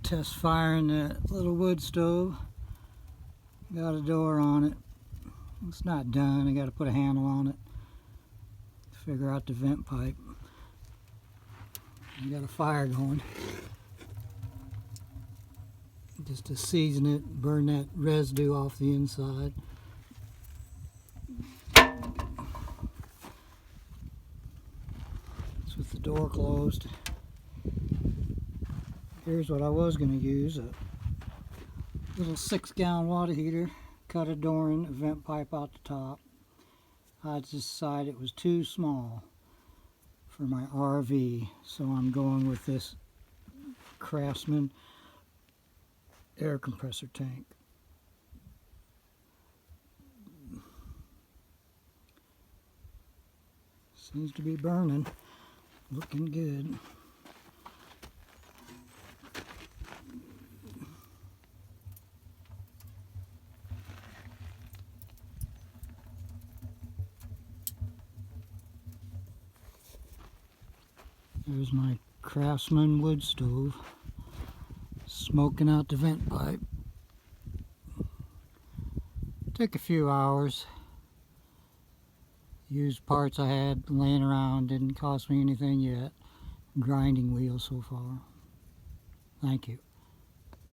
Test firing that little wood stove. Got a door on it. It's not done. I got to put a handle on it to figure out the vent pipe. I got a fire going just to season it, burn that residue off the inside. It's with the door closed. Here's what I was going to use, a little 6-gallon water heater, cut a door in, a vent pipe out the top. I decided it was too small for my RV, so I'm going with this Craftsman air compressor tank. Seems to be burning, looking good. There's my Craftsman wood stove, smoking out the vent pipe. Took a few hours. Used parts I had laying around, didn't cost me anything yet. Grinding wheel so far. Thank you.